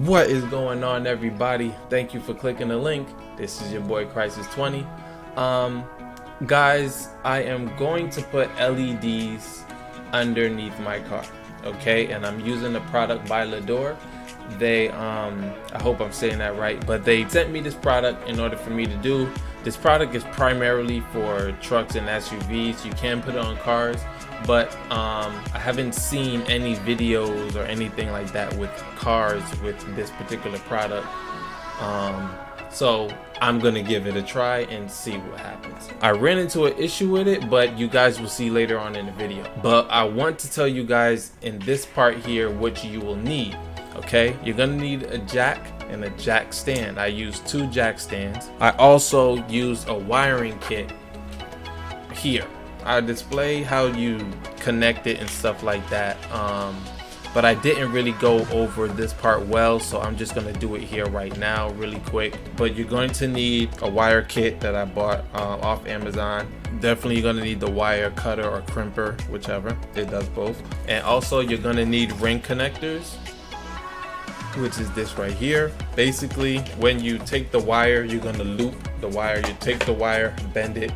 What is going on, everybody? Thank you for clicking the link. This is your boy Crisis 20. Guys, I am going to put LEDs underneath my car, okay? And I'm using the product by LEDUR. They I hope I'm saying that right, but they sent me this product in order for me to do. This product is primarily for trucks and SUVs. You can put it on cars, but I haven't seen any videos or anything like that with cars with this particular product. So I'm gonna give it a try and see what happens. I ran into an issue with it, but you guys will see later on in the video. But I want to tell you guys in this part here what you will need. Okay, you're gonna need a jack and a jack stand. I used 2 jack stands. I also used a wiring kit here. I display how you connect it and stuff like that, but I didn't really go over this part well, so I'm just gonna do it here right now really quick. But you're going to need a wire kit that I bought off Amazon. Definitely you're gonna need the wire cutter or crimper, whichever, it does both. And also you're gonna need ring connectors, which is this right here. Basically, when you take the wire, you're gonna loop the wire. You take the wire, bend it,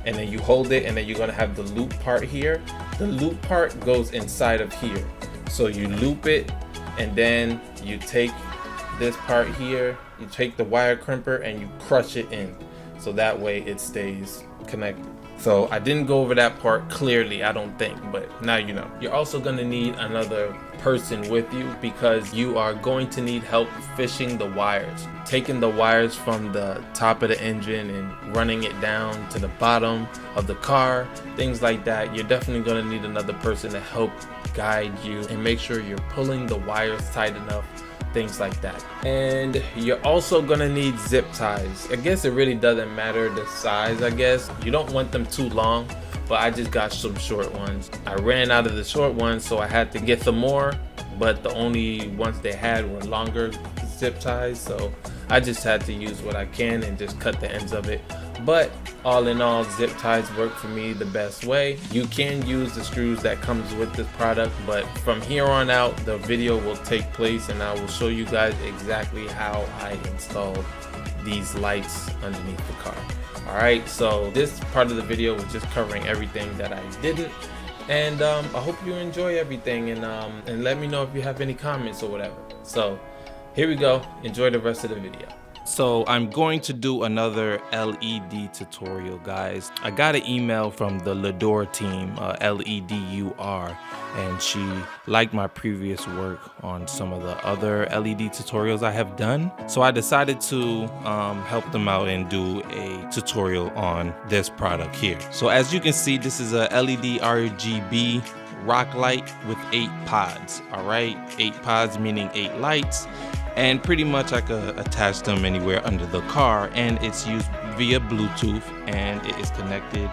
and then you hold it, and then you're gonna have the loop part here. The loop part goes inside of here. So you loop it, and then you take this part here, you take the wire crimper and you crush it in. So that way it stays connected. So I didn't go over that part clearly, I don't think, but now you know. You're also gonna need another person with you because you are going to need help fishing the wires. Taking the wires from the top of the engine and running it down to the bottom of the car, things like that. You're definitely gonna need another person to help guide you and make sure you're pulling the wires tight enough, things like that. And you're also gonna need zip ties. I guess it really doesn't matter the size, I guess. You don't want them too long, but I just got some short ones. I ran out of the short ones, so I had to get some more, but the only ones they had were longer zip ties, so I just had to use what I can and just cut the ends of it. But all in all, zip ties work for me the best way. You can use the screws that comes with this product, but from here on out, the video will take place and I will show you guys exactly how I installed these lights underneath the car. All right, so this part of the video was just covering everything that I didn't. And I hope you enjoy everything, and let me know if you have any comments or whatever. So here we go. Enjoy the rest of the video. So I'm going to do another LED tutorial, guys. I got an email from the LEDUR team, LEDUR, and she liked my previous work on some of the other LED tutorials I have done. So I decided to help them out and do a tutorial on this product here. So as you can see, this is a LED RGB Rock Light with 8 pods. All right, 8 pods meaning 8 lights. And pretty much I could attach them anywhere under the car, and it's used via Bluetooth, and it is connected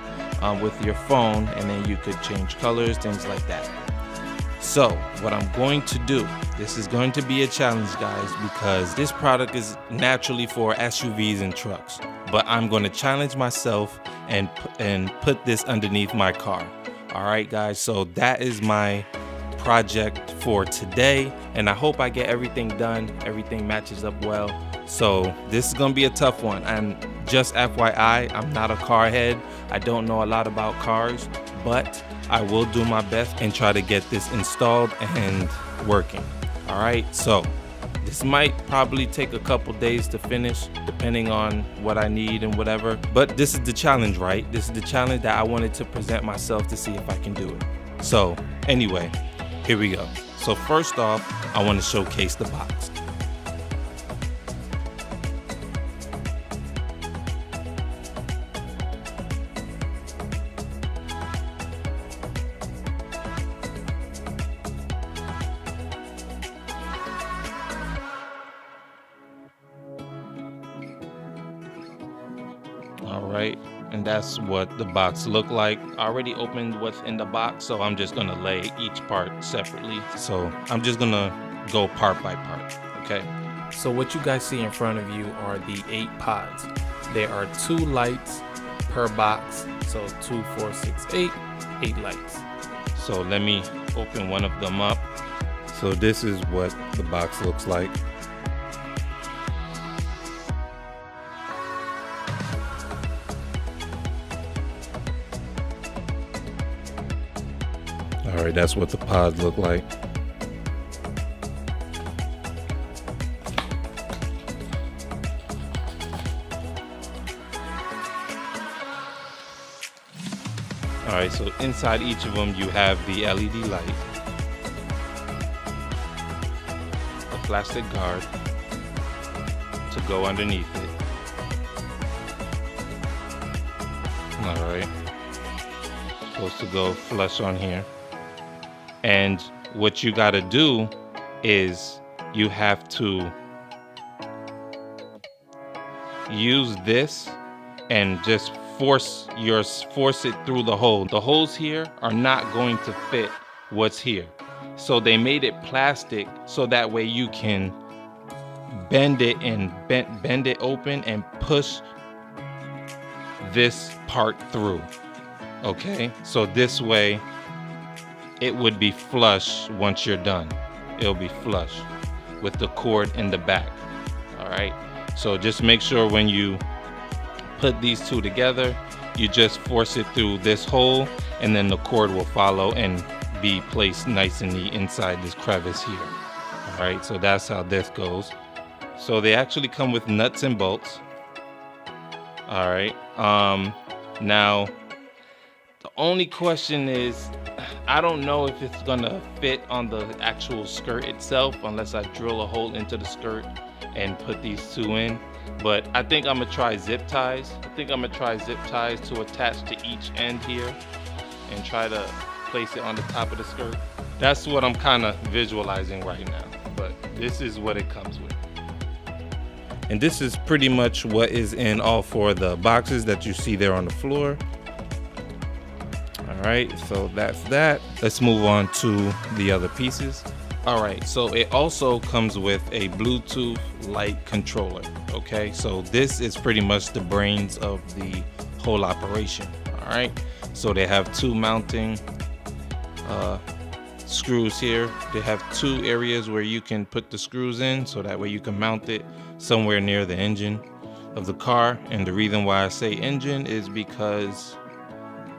with your phone, and then you could change colors, things like that. So what I'm going to do, this is going to be a challenge, guys, because this product is naturally for SUVs and trucks, but I'm going to challenge myself and put this underneath my car. All right, guys, so that is my project for today, and I hope I get everything done, everything matches up well. So this is gonna be a tough one, and just FYI, I'm not a car head. I don't know a lot about cars, but I will do my best and try to get this installed and working. All right, so this might probably take a couple days to finish depending on what I need and whatever, but this is the challenge, right? This is the challenge that I wanted to present myself to see if I can do it. So anyway, here we go. So first off, I want to showcase the box. All right, and that's what the box looked like. I already opened what's in the box, so I'm just gonna lay each part separately. So I'm just gonna go part by part, okay? So what you guys see in front of you are the 8 pods. There are 2 lights per box. So 2, 4, 6, 8, 8 lights. So let me open one of them up. So this is what the box looks like. All right, that's what the pods look like. All right, so inside each of them, you have the LED light, a plastic guard to go underneath it. All right, supposed to go flush on here. And what you got to do is you have to use this and just force it through the hole. The holes here are not going to fit what's here. So they made it plastic so that way you can bend it and bend it open and push this part through. Okay, so this way it would be flush once you're done. It'll be flush with the cord in the back. All right, so just make sure when you put these two together, you just force it through this hole, and then the cord will follow and be placed nice and neat inside this crevice here. All right, so that's how this goes. So they actually come with nuts and bolts. All right, now the only question is, I don't know if it's gonna fit on the actual skirt itself unless I drill a hole into the skirt and put these two in. But I think I'm gonna try zip ties. I think I'm gonna try zip ties to attach to each end here and try to place it on the top of the skirt. That's what I'm kind of visualizing right now, but this is what it comes with. And this is pretty much what is in all four of the boxes that you see there on the floor. All right, so that's that. Let's move on to the other pieces. All right, so it also comes with a Bluetooth light controller. Okay, so this is pretty much the brains of the whole operation. All right, so they have two mounting screws here. They have two areas where you can put the screws in, so that way you can mount it somewhere near the engine of the car. And the reason why I say engine is because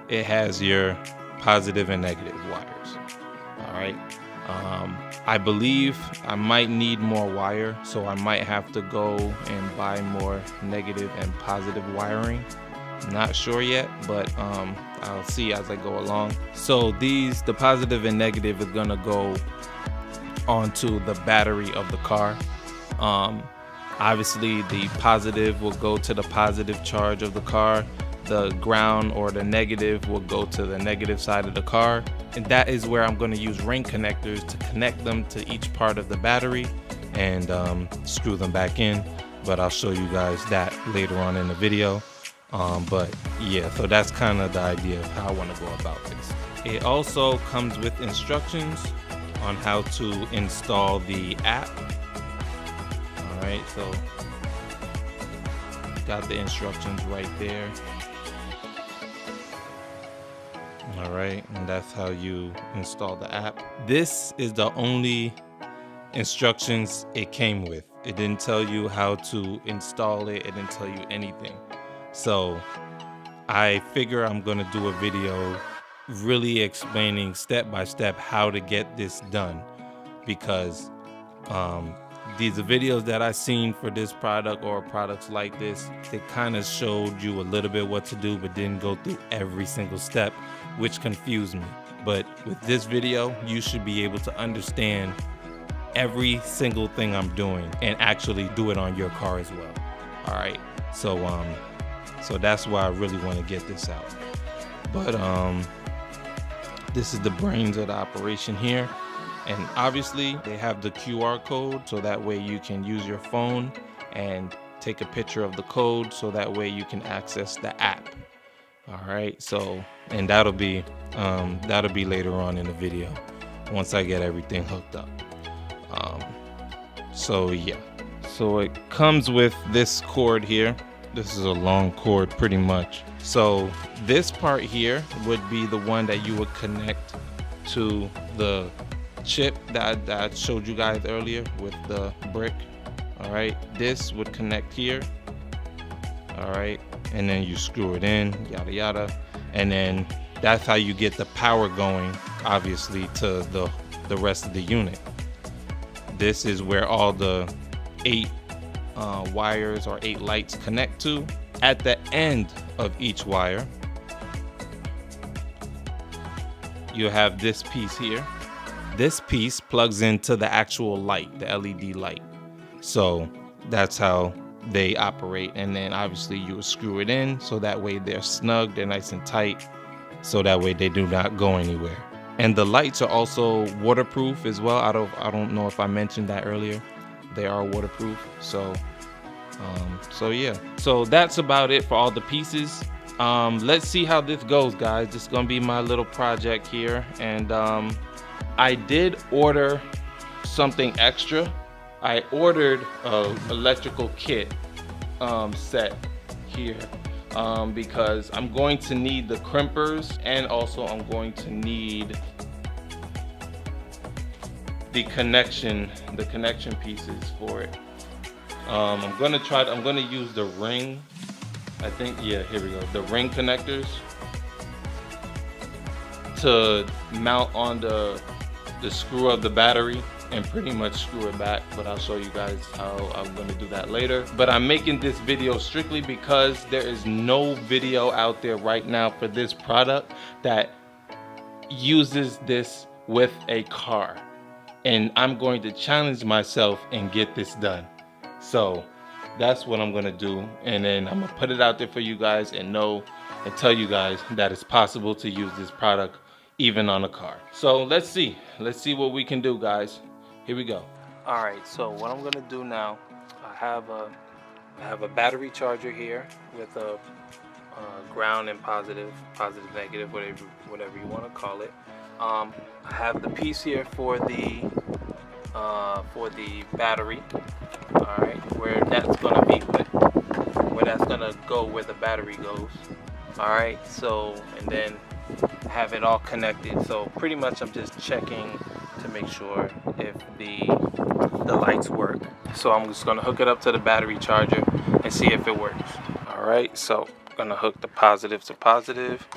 it has your positive and negative wires. All right, I believe I might need more wire, so I might have to go and buy more negative and positive wiring. Not sure yet, but I'll see as I go along. So the positive and negative is gonna go onto the battery of the car. Obviously the positive will go to the positive charge of the car. The ground or the negative will go to the negative side of the car. And that is where I'm going to use ring connectors to connect them to each part of the battery and screw them back in. But I'll show you guys that later on in the video. But yeah, so that's kind of the idea of how I want to go about this. It also comes with instructions on how to install the app. All right, so got the instructions right there. All right, and that's how you install the app. This is the only instructions it came with. It didn't tell you how to install it. It didn't tell you anything. So I figure I'm gonna do a video really explaining step by step how to get this done, because these videos that I've seen for this product or products like this, they kind of showed you a little bit what to do, but didn't go through every single step, which confused me. But with this video, you should be able to understand every single thing I'm doing and actually do it on your car as well. All right, so that's why I really want to get this out. But this is the brains of the operation here. And obviously they have the QR code, so that way you can use your phone and take a picture of the code, so that way you can access the app. All right, so, and that'll be later on in the video once I get everything hooked up. So yeah, so it comes with this cord here. This is a long cord pretty much. So this part here would be the one that you would connect to the chip that I showed you guys earlier with the brick. All right, this would connect here. All right, and then you screw it in, yada yada, and then that's how you get the power going, obviously, to the rest of the unit. This is where all the 8 wires or 8 lights connect to. At the end of each wire, you have this piece here. This piece plugs into the actual light, the LED light. So that's how they operate. And then obviously you would screw it in so that way they're snug, they're nice and tight, so that way they do not go anywhere. And the lights are also waterproof as well. I don't know if I mentioned that earlier. They are waterproof. So yeah, so that's about it for all the pieces. Let's see how this goes, guys. This is gonna be my little project here, and I did order something extra. I ordered a electrical kit set here because I'm going to need the crimpers, and also I'm going to need the connection pieces for it. I'm gonna use the ring. I think, yeah, here we go. The ring connectors to mount on the screw of the battery and pretty much screw it back, but I'll show you guys how I'm gonna do that later. But I'm making this video strictly because there is no video out there right now for this product that uses this with a car. And I'm going to challenge myself and get this done. So that's what I'm gonna do, and then I'm gonna put it out there for you guys and tell you guys that it's possible to use this product even on a car. So let's see what we can do, guys. Here we go. All right, so what I'm gonna do now, I have a battery charger here with a ground and positive, negative, whatever you want to call it. I have the piece here for the battery. All right, where that's gonna go where the battery goes. All right, so, and then have it all connected. So pretty much I'm just checking to make sure if the lights work. So I'm just gonna hook it up to the battery charger and see if it works. All right, so I'm gonna hook the positive to positive.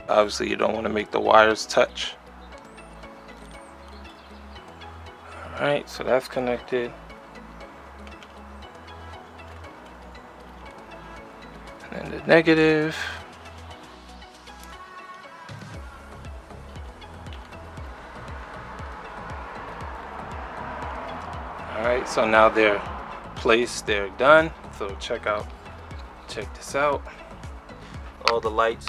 Obviously you don't want to make the wires touch. All right, so that's connected. And then the negative. All right, so now they're placed, they're done. So check this out. All the lights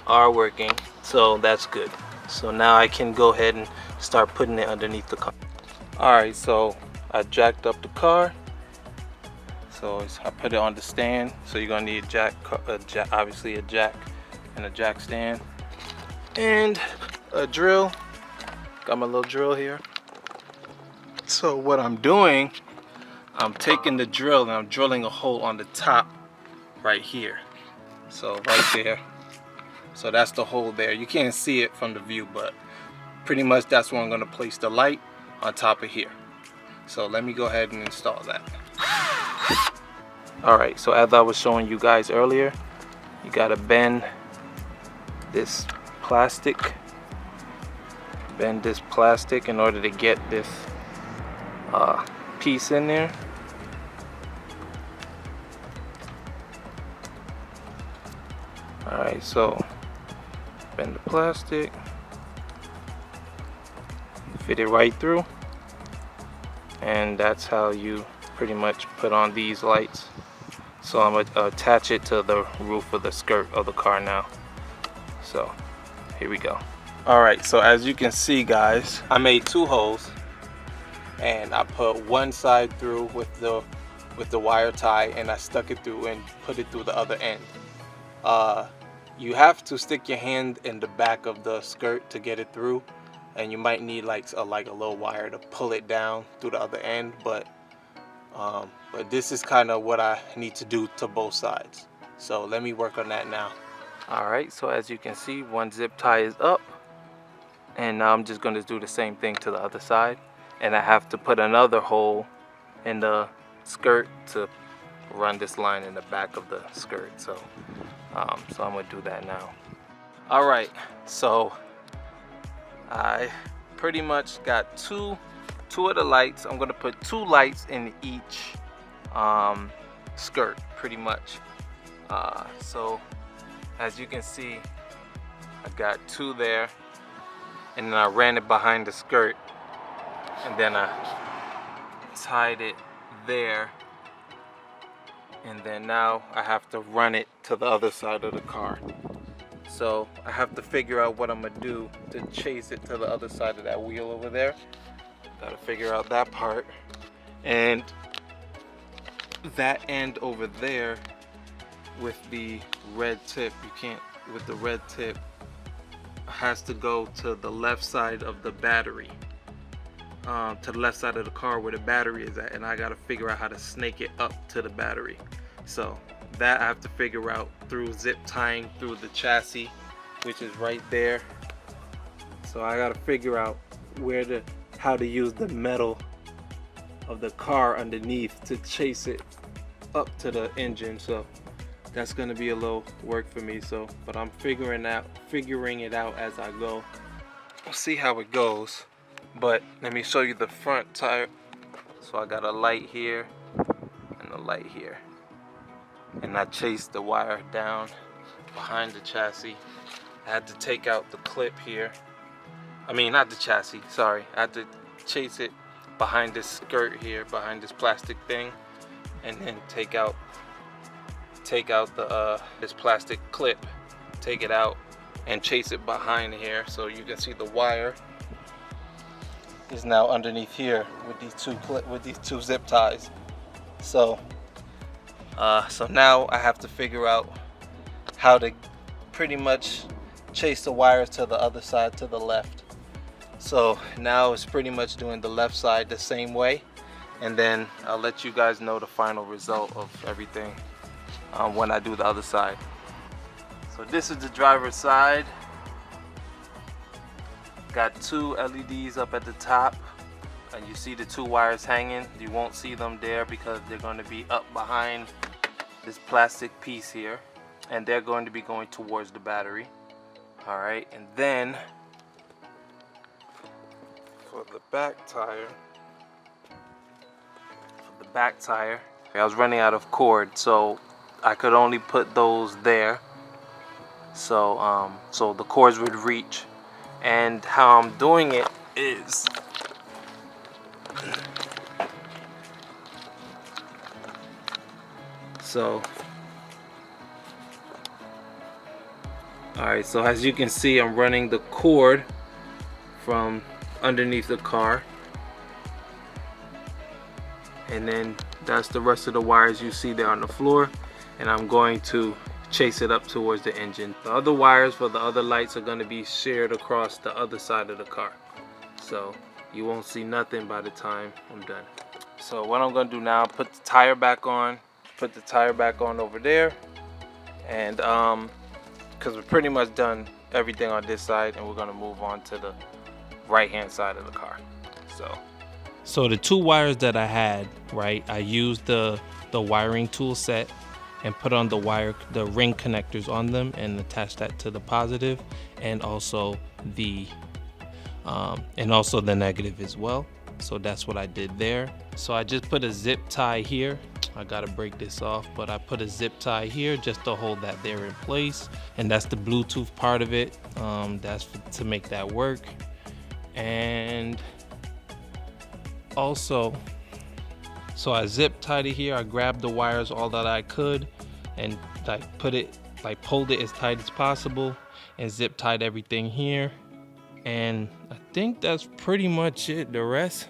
are working, so that's good. So now I can go ahead and start putting it underneath the car. All right, so I jacked up the car. So I put it on the stand. So you're gonna need obviously a jack and a jack stand and a drill. Got my little drill here. So what I'm doing, I'm taking the drill and I'm drilling a hole on the top right here. So right there. So that's the hole there. You can't see it from the view, but pretty much that's where I'm gonna place the light, on top of here. So let me go ahead and install that. Alright, so as I was showing you guys earlier, you gotta bend this plastic. Bend this plastic in order to get this piece in there. Alright, so bend the plastic, fit it right through, and that's how you pretty much put on these lights. So I'm gonna attach it to the roof of the skirt of the car now. So here we go. Alright, so as you can see, guys, I made 2 holes and I put one side through with the wire tie, and I stuck it through and put it through the other end. You have to stick your hand in the back of the skirt to get it through, and you might need like a little wire to pull it down through the other end, but this is kind of what I need to do to both sides. So let me work on that now. All right, so as you can see, one zip tie is up, and now I'm just going to do the same thing to the other side, and I have to put another hole in the skirt to run this line in the back of the skirt. So I'm gonna do that now. All right, so I pretty much got two of the lights. I'm gonna put 2 lights in each skirt pretty much. So as you can see, I got 2 there, and then I ran it behind the skirt, and then I tied it there, and then now I have to run it to the other side of the car. So I have to figure out what I'm gonna do to chase it to the other side of that wheel over there. Gotta figure out that part, and that end over there with the red tip, you can't, with the red tip, has to go to the left side of the battery, to the left side of the car where the battery is at, and I got to figure out how to snake it up to the battery. So that I have to figure out through zip tying through the chassis, which is right there. So I got to figure out how to use the metal of the car underneath to chase it up to the engine. So that's gonna be a little work for me. So, but I'm figuring it out as I go. We'll see how it goes. But let me show you the front tire. So I got a light here and a light here, and I chased the wire down behind the chassis. I had to take out the clip here. I mean, not the chassis, sorry. I had to chase it behind this skirt here, behind this plastic thing, and then take out the this plastic clip, take it out and chase it behind here. So you can see the wire is now underneath here with these two zip ties. So so now I have to figure out how to pretty much chase the wires to the other side, to the left. So now it's pretty much doing the left side the same way, and then I'll let you guys know the final result of everything when I do the other side. So this is the driver's side. Got 2 LEDs up at the top, and you see the 2 wires hanging. You won't see them there because they're going to be up behind this plastic piece here, and they're going to be going towards the battery. All right, and then for the back tire, I was running out of cord, so I could only put those there, so so the cords would reach. And how I'm doing it is alright, so as you can see, I'm running the cord from underneath the car, and then that's the rest of the wires you see there on the floor, and I'm going to chase it up towards the engine. The other wires for the other lights are going to be shared across the other side of the car, so you won't see nothing by the time I'm done. So what I'm going to do now, put the tire back on over there, and because we're pretty much done everything on this side, and we're going to move on to the right hand side of the car. So the 2 wires that I had, right, I used the wiring tool set and put on the ring connectors on them and attach that to the positive, and also the negative as well. So that's what I did there. So I just put a zip tie here. I gotta break this off, but I put a zip tie here just to hold that there in place, and that's the Bluetooth part of it. That's to make that work. And also, so I zip tied it here. I grabbed the wires all that I could, and pulled it as tight as possible, and zip tied everything here. And I think that's pretty much it. The rest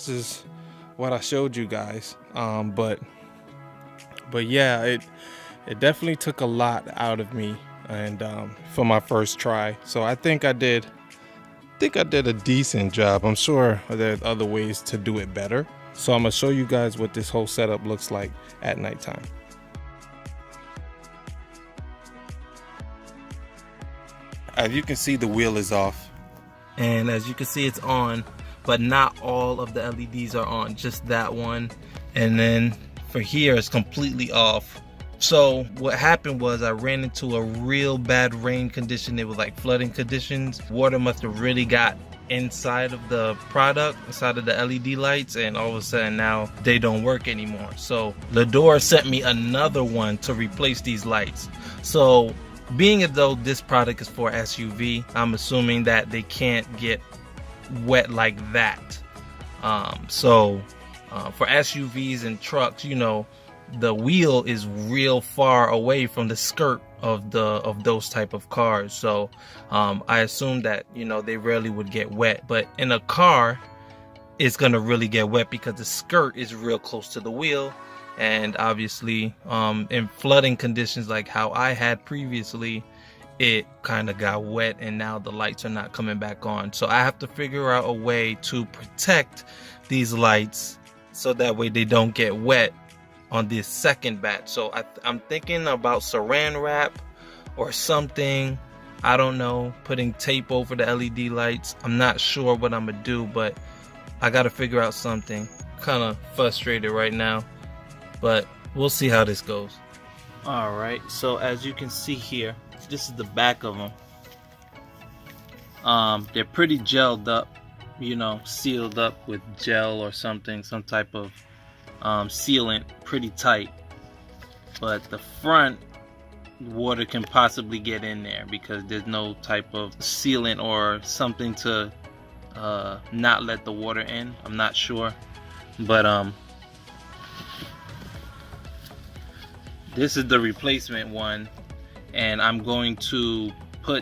is what I showed you guys. But yeah, it definitely took a lot out of me, and for my first try. So I think I did a decent job. I'm sure there's other ways to do it better. So I'm gonna show you guys what this whole setup looks like at nighttime. as you can see, the wheel is off. And as you can see, it's on, but not all of the LEDs are on, just that one. And then for here, it's completely off. So what happened was I ran into a real bad rain condition. It was like flooding conditions. Water must have really got inside of the product, inside of the LED lights, and all of a sudden now they don't work anymore. So LEDUR sent me another one to replace these lights. So being as though this product is for SUV, I'm assuming that they can't get wet like that. For SUVs and trucks, you know, the wheel is real far away from the skirt of those type of cars. So I assume that, you know, they rarely would get wet. But in a car, it's gonna really get wet because the skirt is real close to the wheel. And obviously in flooding conditions like how I had previously, it kind of got wet and now the lights are not coming back on. So I have to figure out a way to protect these lights so that way they don't get wet on this second batch. So I'm thinking about saran wrap or something. I don't know, putting tape over the LED lights. I'm not sure what I'm gonna do, but I gotta figure out something. Kind of frustrated right now, but we'll see how this goes. All right, so as you can see here, this is the back of them. They're pretty gelled up, you know, sealed up with gel or something, some type of sealant, pretty tight. But the front, water can possibly get in there because there's no type of sealant or something to not let the water in. I'm not sure, but this is the replacement one, and I'm going to try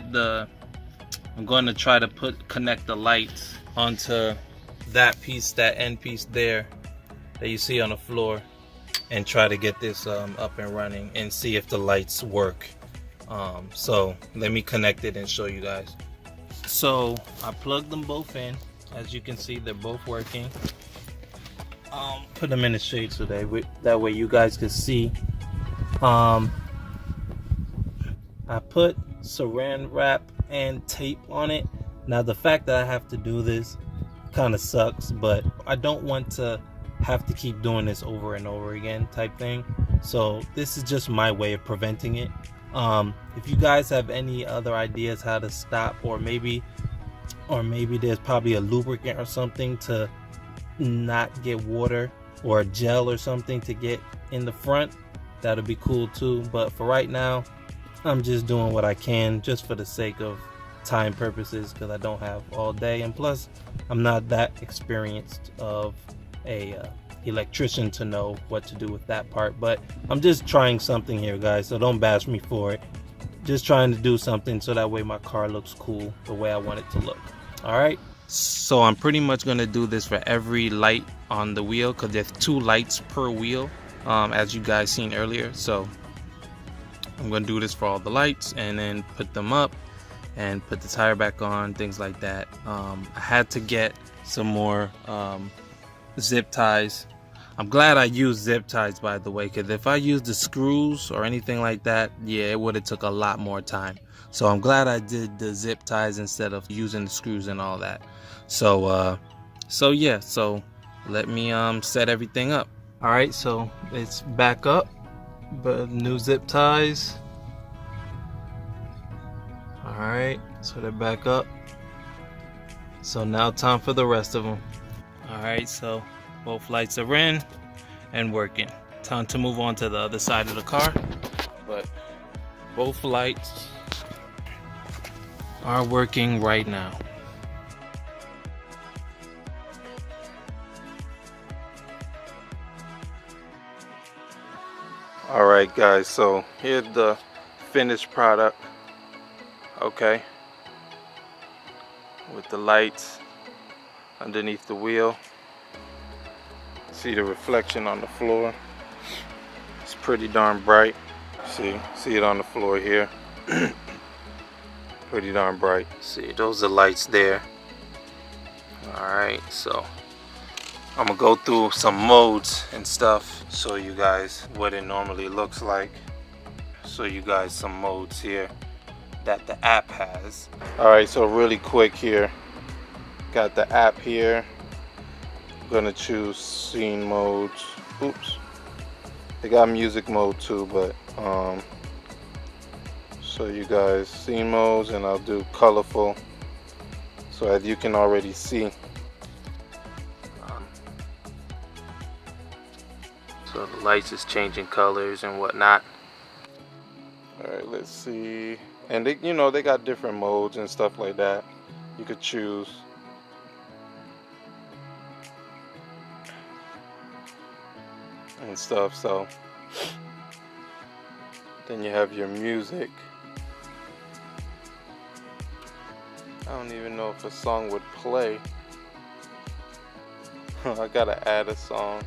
to connect the lights onto that piece, that end piece there that you see on the floor, and try to get this up and running and see if the lights work. So let me connect it and show you guys. So I plugged them both in. As you can see, they're both working. Put them in the shade so that way you guys can see. I put saran wrap and tape on it. Now the fact that I have to do this kind of sucks, but I don't want to have to keep doing this over and over again type thing. So this is just my way of preventing it. If you guys have any other ideas how to stop, or maybe there's probably a lubricant or something to not get water, or a gel or something to get in the front, that'll be cool too. But for right now, I'm just doing what I can just for the sake of time purposes, because I don't have all day, and plus I'm not that experienced of a electrician to know what to do with that part. But I'm just trying something here, guys, so don't bash me for it. Just trying to do something so that way my car looks cool the way I want it to look. All right, so I'm pretty much going to do this for every light on the wheel, because there's 2 lights per wheel, as you guys seen earlier. So I'm going to do this for all the lights and then put them up and put the tire back on, things like that. I had to get some more zip ties. I'm glad I used zip ties, by the way, because if I used the screws or anything like that, yeah, it would have took a lot more time. So I'm glad I did the zip ties instead of using the screws and all that. So yeah, so let me set everything up. All right, so it's back up, but new zip ties. All right, so they're back up. So now time for the rest of them. All right, so both lights are in and working. Time to move on to the other side of the car, but both lights are working right now. All right, guys, so here's the finished product. Okay, with the lights underneath the wheel. See the reflection on the floor. It's pretty darn bright. See it on the floor here. Pretty darn bright. See, those are lights there. All right, so I'm gonna go through some modes and stuff, show you guys what it normally looks like. Show you guys some modes here that the app has. All right, so really quick here, got the app here. I'm gonna choose scene modes. Oops, they got music mode too, but so you guys, scene modes, and I'll do colorful, so as you can already see. So the lights is changing colors and whatnot. All right, let's see. And they, you know, they got different modes and stuff like that. You could choose. And stuff. So then you have your music. I don't even know if a song would play. I gotta add a song.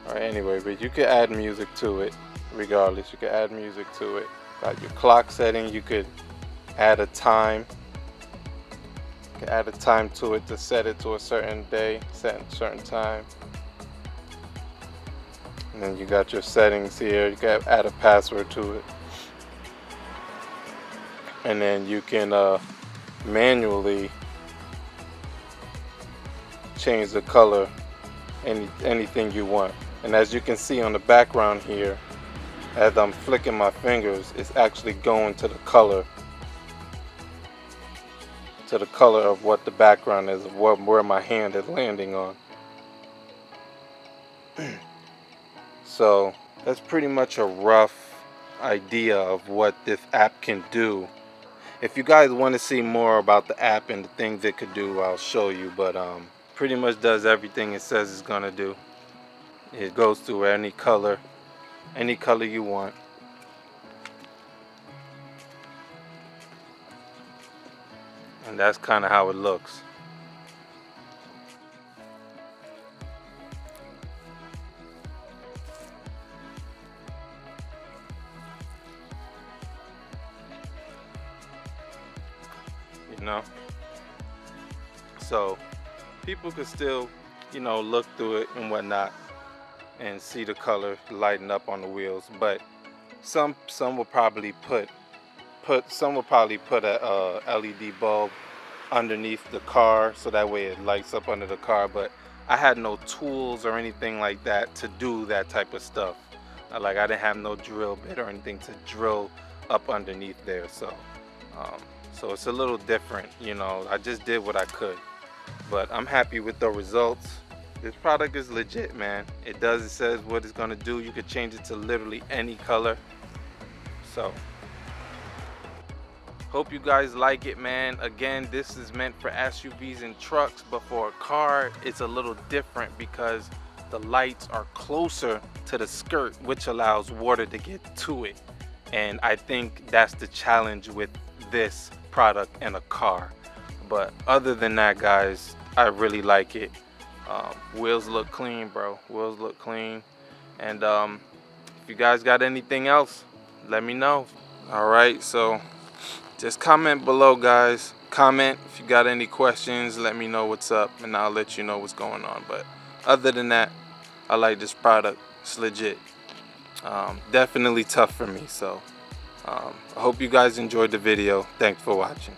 Alright, anyway, but you could add music to it regardless. You could add music to it. Got your clock setting. You could add a time. You could add a time to it to set it to a certain day, set a certain time. And then you got your settings here. You can add a password to it. And then you can manually change the color, anything you want. And as you can see on the background here, as I'm flicking my fingers, it's actually going to the color of what the background is, where my hand is landing on. So that's pretty much a rough idea of what this app can do. If you guys want to see more about the app and the things it could do, I'll show you, but pretty much does everything it says it's gonna do. It goes through any color you want. And that's kind of how it looks. You know? So people could still, you know, look through it and whatnot and see the color lighting up on the wheels, but some will probably put a LED bulb underneath the car so that way it lights up under the car. But I had no tools or anything like that to do that type of stuff. Like I didn't have no drill bit or anything to drill up underneath there, so it's a little different, you know. I just did what I could, but I'm happy with the results. This product is legit, man. It says what it's gonna do. You could change it to literally any color. So hope you guys like it, man. Again, this is meant for SUVs and trucks, but for a car it's a little different because the lights are closer to the skirt, which allows water to get to it. And I think that's the challenge with this product in a car. But other than that, guys, I really like it. Wheels look clean, bro. Wheels look clean. And if you guys got anything else, let me know. All right, so just comment below, guys. Comment if you got any questions. Let me know what's up, and I'll let you know what's going on. But other than that, I like this product. It's legit. Definitely tough for me. So I hope you guys enjoyed the video. Thanks for watching.